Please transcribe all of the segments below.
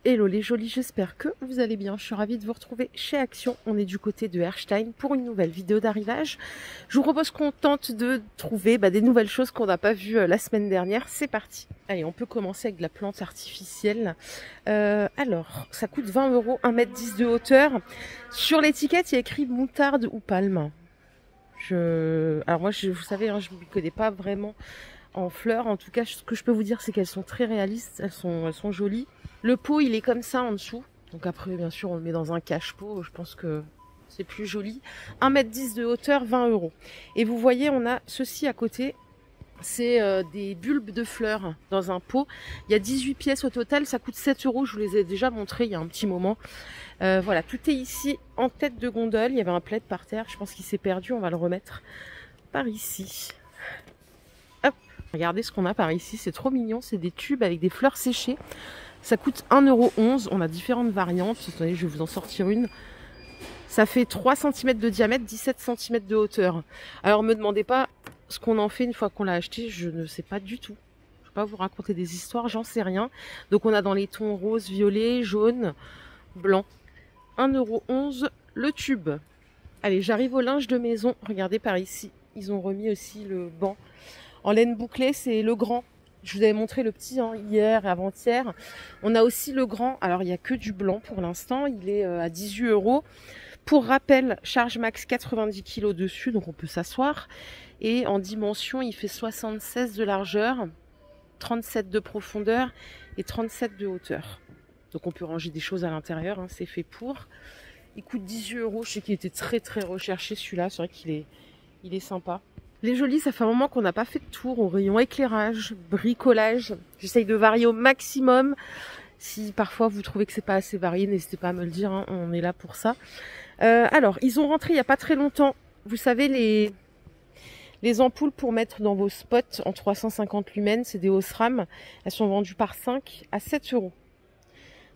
Hello les jolis, j'espère que vous allez bien. Je suis ravie de vous retrouver chez Action. On est du côté de Erstein pour une nouvelle vidéo d'arrivage. Je vous propose qu'on tente de trouver des nouvelles choses qu'on n'a pas vues la semaine dernière. C'est parti. Allez, on peut commencer avec de la plante artificielle. Alors, ça coûte 20 €, 1,10 m de hauteur. Sur l'étiquette, il y a écrit moutarde ou palme. Alors moi, vous savez, je ne m'y connais pas vraiment en fleurs. En tout cas, ce que je peux vous dire, c'est qu'elles sont très réalistes. Elles sont jolies. Le pot, il est comme ça en dessous. Donc après, bien sûr, on le met dans un cache-pot. Je pense que c'est plus joli. 1,10 m de hauteur, 20 €. Et vous voyez, on a ceci à côté. C'est des bulbes de fleurs dans un pot. Il y a 18 pièces au total. Ça coûte 7 €. Je vous les ai déjà montrées il y a un petit moment. Voilà, tout est ici en tête de gondole. Il y avait un plaid par terre. Je pense qu'il s'est perdu. On va le remettre par ici. Hop, regardez ce qu'on a par ici. C'est trop mignon. C'est des tubes avec des fleurs séchées. Ça coûte 1,11 €. On a différentes variantes. Attendez, je vais vous en sortir une. Ça fait 3 cm de diamètre, 17 cm de hauteur. Alors, ne me demandez pas ce qu'on en fait une fois qu'on l'a acheté. Je ne sais pas du tout. Je ne vais pas vous raconter des histoires, j'en sais rien. Donc, on a dans les tons rose, violet, jaune, blanc. 1,11 € le tube. Allez, j'arrive au linge de maison. Regardez par ici. Ils ont remis aussi le banc en laine bouclée. C'est le grand. Je vous avais montré le petit hier et avant-hier. On a aussi le grand. Alors, il n'y a que du blanc pour l'instant. Il est à 18 €. Pour rappel, charge max 90 kg dessus. Donc, on peut s'asseoir. Et en dimension, il fait 76 de largeur, 37 de profondeur et 37 de hauteur. Donc, on peut ranger des choses à l'intérieur. C'est fait pour. Il coûte 18 €. Je sais qu'il était très, très recherché celui-là. C'est vrai qu'il est sympa. Les jolis, ça fait un moment qu'on n'a pas fait de tour au rayon éclairage, bricolage. J'essaye de varier au maximum. Si parfois vous trouvez que c'est pas assez varié, n'hésitez pas à me le dire, on est là pour ça. Alors, ils ont rentré il n'y a pas très longtemps, vous savez, les ampoules pour mettre dans vos spots en 350 lumens, c'est des Osram. Elles sont vendues par 5 à 7 €.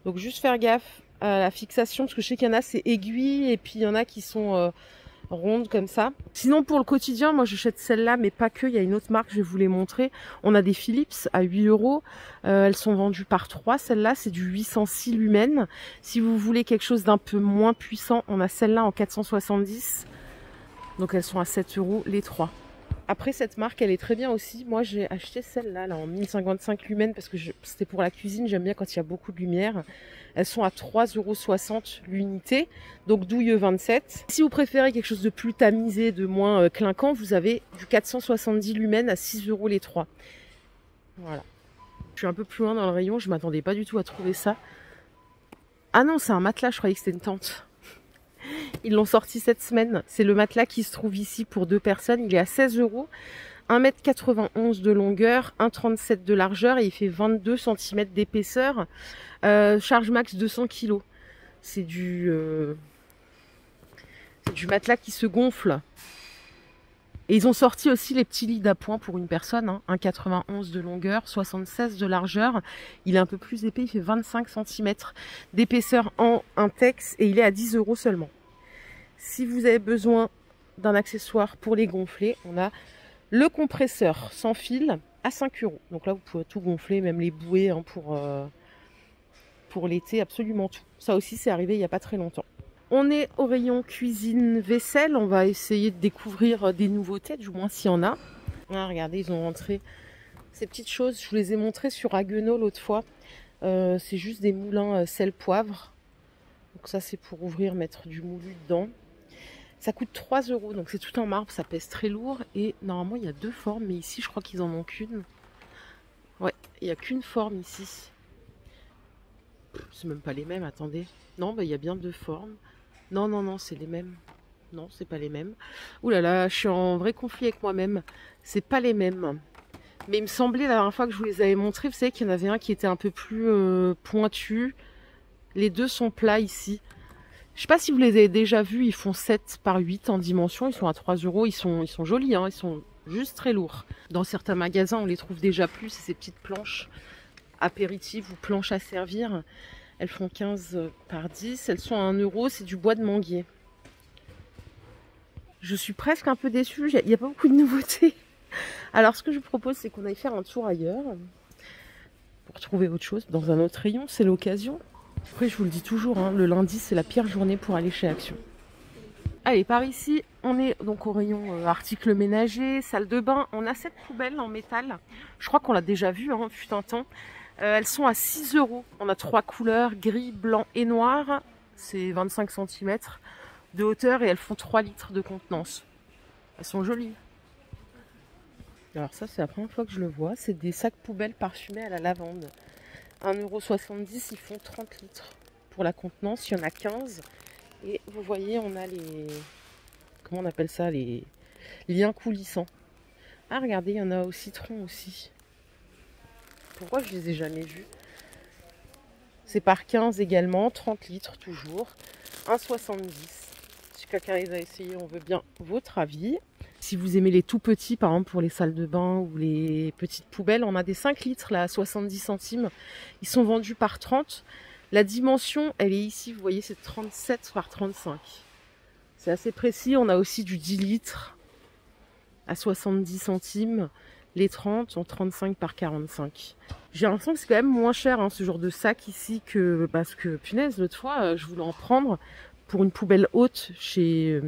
Donc juste faire gaffe à la fixation, parce que je sais qu'il y en a, c'est aiguille, et puis il y en a qui sont ronde comme ça. Sinon pour le quotidien, moi j'achète celle-là, mais pas que, il y a une autre marque, je vais vous les montrer. On a des Philips à 8 €. Elles sont vendues par 3. Celle-là, c'est du 806 lumens. Si vous voulez quelque chose d'un peu moins puissant, on a celle-là en 470. Donc elles sont à 7 € les 3. Après, cette marque, elle est très bien aussi. Moi, j'ai acheté celle-là, en 1055 lumens, parce que c'était pour la cuisine. J'aime bien quand il y a beaucoup de lumière. Elles sont à 3,60 € l'unité, donc douille 27. Si vous préférez quelque chose de plus tamisé, de moins clinquant, vous avez du 470 lumens à 6 € les 3. Voilà. Je suis un peu plus loin dans le rayon, je m'attendais pas du tout à trouver ça. Ah non, c'est un matelas, je croyais que c'était une tente. Ils l'ont sorti cette semaine. C'est le matelas qui se trouve ici pour 2 personnes. Il est à 16 €. 1,91 m de longueur, 1,37 de largeur et il fait 22 cm d'épaisseur. Charge max 200 kg. C'est du matelas qui se gonfle. Et ils ont sorti aussi les petits lits d'appoint pour une personne. 1,91 de longueur, 76 de largeur. Il est un peu plus épais, il fait 25 cm d'épaisseur en intex et il est à 10 € seulement. Si vous avez besoin d'un accessoire pour les gonfler, on a le compresseur sans fil à 5 €. Donc là, vous pouvez tout gonfler, même les bouées pour l'été, absolument tout. Ça aussi, c'est arrivé il n'y a pas très longtemps. On est au rayon cuisine vaisselle. On va essayer de découvrir des nouveautés, du moins s'il y en a. Regardez, ils ont rentré ces petites choses. Je vous les ai montrées sur Haguenau l'autre fois. C'est juste des moulins sel-poivre. Donc ça, c'est pour ouvrir, mettre du moulu dedans. Ça coûte 3 €, donc c'est tout en marbre, ça pèse très lourd. Et normalement, il y a 2 formes, mais ici, je crois qu'ils en manquent une. Ouais, il n'y a qu'une forme ici. C'est même pas les mêmes, attendez. Non, il y a bien 2 formes. Non, c'est les mêmes. Non, c'est pas les mêmes. Ouh là là, je suis en vrai conflit avec moi-même. C'est pas les mêmes. Mais il me semblait, la dernière fois que je vous les avais montrés, vous savez qu'il y en avait un qui était un peu plus pointu. Les deux sont plats ici. Je sais pas si vous les avez déjà vus, ils font 7 par 8 en dimension, ils sont à 3 €, ils sont jolis, ils sont juste très lourds. Dans certains magasins, on les trouve déjà plus, c'est ces petites planches apéritives ou planches à servir. Elles font 15 par 10, elles sont à 1 €, c'est du bois de manguier. Je suis presque un peu déçue, il n'y a pas beaucoup de nouveautés. Alors ce que je vous propose, c'est qu'on aille faire un tour ailleurs, pour trouver autre chose, dans un autre rayon, c'est l'occasion. Après, je vous le dis toujours, hein, le lundi, c'est la pire journée pour aller chez Action. Allez, par ici, on est donc au rayon articles ménagers, salle de bain. On a cette poubelle en métal. Je crois qu'on l'a déjà vue, hein, fut un temps. Elles sont à 6 €. On a 3 couleurs, gris, blanc et noir. C'est 25 cm de hauteur et elles font 3 litres de contenance. Elles sont jolies. Alors ça, c'est la première fois que je le vois. C'est des sacs poubelles parfumés à la lavande. 1,70 €, ils font 30 litres. Pour la contenance, il y en a 15. Et vous voyez, on a les... Comment on appelle ça? Les liens coulissants. Ah, regardez, il y en a au citron aussi. Pourquoi je les ai jamais vus? C'est par 15 également, 30 litres toujours. 1,70 €. Si quelqu'un les a essayés, on veut bien votre avis. Si vous aimez les tout petits, par exemple pour les salles de bain ou les petites poubelles, on a des 5 litres là à 70 centimes. Ils sont vendus par 30. La dimension, elle est ici, vous voyez, c'est 37 par 35. C'est assez précis. On a aussi du 10 litres à 70 centimes. Les 30 sont 35 par 45. J'ai l'impression que c'est quand même moins cher, hein, ce genre de sac ici, que parce que, punaise, l'autre fois, je voulais en prendre pour une poubelle haute chez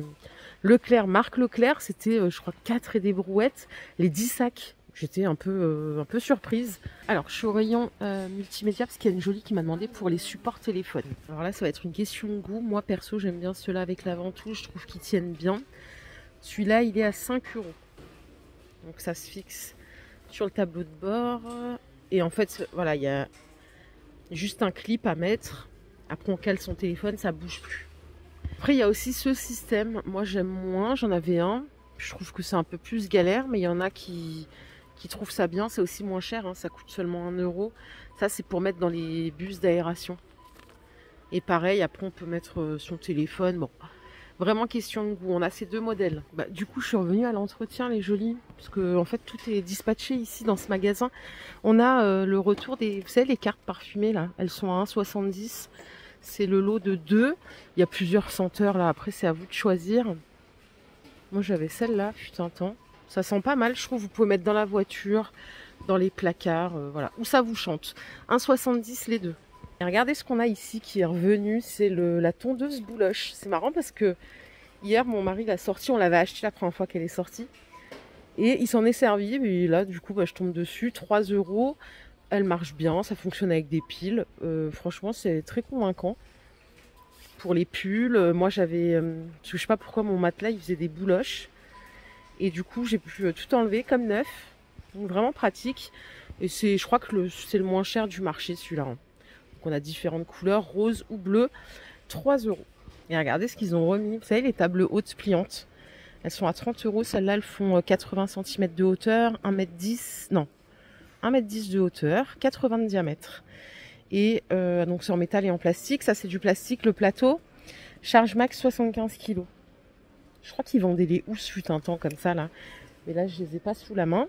Leclerc, marque Leclerc. C'était, je crois, 4 et des brouettes, les 10 sacs. J'étais un peu surprise. Alors, je suis au rayon multimédia parce qu'il y a une jolie qui m'a demandé pour les supports téléphones. Alors là, ça va être une question de goût. Moi, perso, j'aime bien ceux-là avec la ventouse. Je trouve qu'ils tiennent bien. Celui-là, il est à 5 €. Donc, ça se fixe sur le tableau de bord. Et en fait, voilà, il y a juste un clip à mettre. Après, on cale son téléphone, ça bouge plus. Après, il y a aussi ce système. Moi, j'aime moins. J'en avais un. Je trouve que c'est un peu plus galère, mais il y en a qui trouvent ça bien. C'est aussi moins cher, hein. Ça coûte seulement 1 €. Ça, c'est pour mettre dans les bus d'aération. Et pareil, après, on peut mettre son téléphone. Bon, vraiment question de goût. On a ces deux modèles. Bah, du coup, je suis revenue à l'entretien, les jolis. Parce que, en fait, tout est dispatché ici dans ce magasin. On a le retour des... Vous savez, les cartes parfumées, là. Elles sont à 1,70 €. C'est le lot de 2. Il y a plusieurs senteurs, là. Après, c'est à vous de choisir. Moi, j'avais celle-là, fut un temps. Ça sent pas mal, je trouve. Vous pouvez mettre dans la voiture, dans les placards, voilà. Où ça vous chante. 1,70 € les deux. Et regardez ce qu'on a ici qui est revenu. C'est la tondeuse bouloche. C'est marrant parce que hier, mon mari l'a sortie. On l'avait acheté la première fois qu'elle est sortie. Et il s'en est servi. Et là, du coup, je tombe dessus. 3 €. Elle marche bien. Ça fonctionne avec des piles. Franchement, c'est très convaincant. Pour les pulls, moi j'avais... je sais pas pourquoi mon matelas, il faisait des bouloches. Et du coup, j'ai pu tout enlever comme neuf. Donc vraiment pratique. Et je crois que c'est le moins cher du marché, celui-là. Donc on a différentes couleurs, rose ou bleu. 3 €. Et regardez ce qu'ils ont remis. Vous savez, les tables hautes pliantes. Elles sont à 30 €. Celles-là, elles font 80 cm de hauteur, 1,10 m. Non, 1,10 m de hauteur, 80 de diamètre. Et donc c'est en métal et en plastique. Ça, c'est du plastique. Le plateau, charge max 75 kg. Je crois qu'ils vendaient les housses fut un temps comme ça, là. Mais là, je les ai pas sous la main.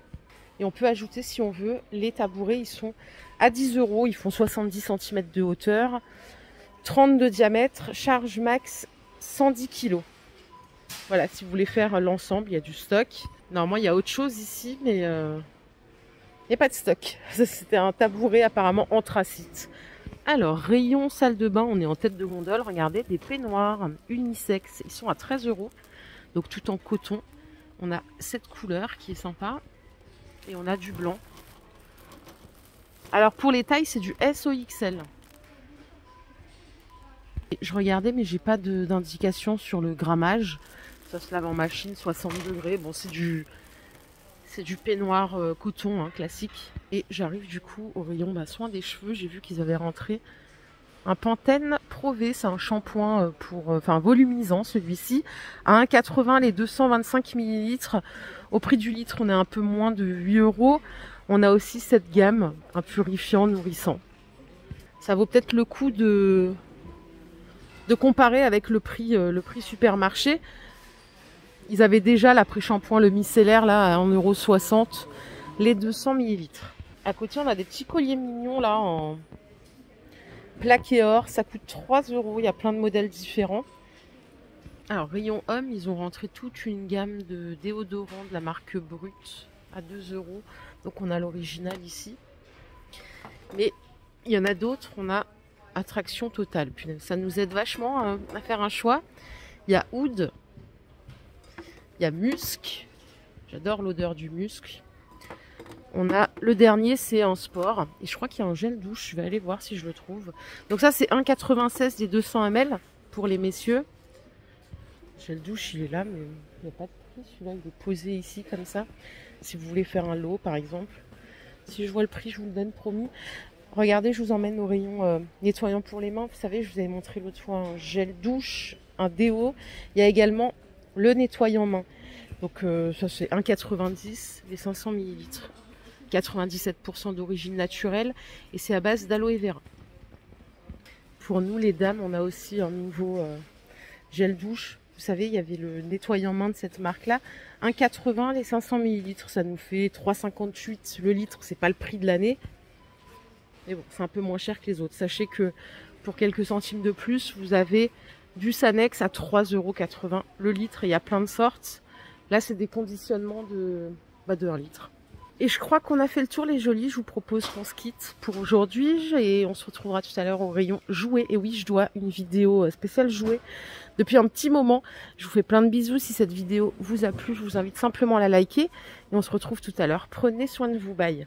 Et on peut ajouter, si on veut, les tabourets. Ils sont à 10 €. Ils font 70 cm de hauteur, 30 de diamètre, charge max 110 kg. Voilà, si vous voulez faire l'ensemble, il y a du stock. Normalement, il y a autre chose ici, mais il n'y a pas de stock. C'était un tabouret apparemment anthracite. Alors, rayon salle de bain, on est en tête de gondole. Regardez, des peignoirs unisex. Ils sont à 13 €. Donc, tout en coton. On a cette couleur qui est sympa. Et on a du blanc. Alors, pour les tailles, c'est du S au XL. Je regardais, mais j'ai pas d'indication sur le grammage. Ça se lave en machine, 60 degrés. Bon, c'est du peignoir coton, hein, classique. Et j'arrive du coup au rayon soin des cheveux. J'ai vu qu'ils avaient rentré un Pantene Pro V. C'est un shampoing volumisant, celui-ci. À 1,80 € les 225 ml. Au prix du litre, on est un peu moins de 8 €. On a aussi cette gamme, un purifiant nourrissant. Ça vaut peut-être le coup de comparer avec le prix supermarché. Ils avaient déjà l'après-shampoing, le micellaire, là, à 1,60 €, les 200 ml. À côté, on a des petits colliers mignons, là, en plaqué or. Ça coûte 3 €. Il y a plein de modèles différents. Alors, rayon homme, ils ont rentré toute une gamme de déodorants de la marque Brut à 2 €. Donc, on a l'original ici. Mais il y en a d'autres. On a attraction totale. Punaise, ça nous aide vachement à faire un choix. Il y a oud, il y a musc. J'adore l'odeur du musc. On a le dernier, c'est en sport. Et je crois qu'il y a un gel douche. Je vais aller voir si je le trouve. Donc ça, c'est 1,96 des 200 ml pour les messieurs. Le gel douche, il est là, mais il n'y a pas de prix. Celui-là, il est posé ici, comme ça. Si vous voulez faire un lot, par exemple. Si je vois le prix, je vous le donne, promis. Regardez, je vous emmène au rayon nettoyant pour les mains. Vous savez, je vous avais montré l'autre fois un gel douche, un déo. Il y a également le nettoyant main. Donc ça, c'est 1,90 les 500 ml. 97% d'origine naturelle et c'est à base d'aloe vera. Pour nous les dames, on a aussi un nouveau gel douche. Vous savez, il y avait le nettoyant main de cette marque là, 1,80 les 500 ml, ça nous fait 3,58 le litre, c'est pas le prix de l'année. Mais bon, c'est un peu moins cher que les autres. Sachez que pour quelques centimes de plus, vous avez du Sanex à 3,80 € le litre et il y a plein de sortes. Là, c'est des conditionnements de 1 litre. Et je crois qu'on a fait le tour les jolis, je vous propose qu'on se quitte pour aujourd'hui et on se retrouvera tout à l'heure au rayon jouets. Et oui, je dois une vidéo spéciale jouets depuis un petit moment. Je vous fais plein de bisous, si cette vidéo vous a plu, je vous invite simplement à la liker et on se retrouve tout à l'heure. Prenez soin de vous, bye.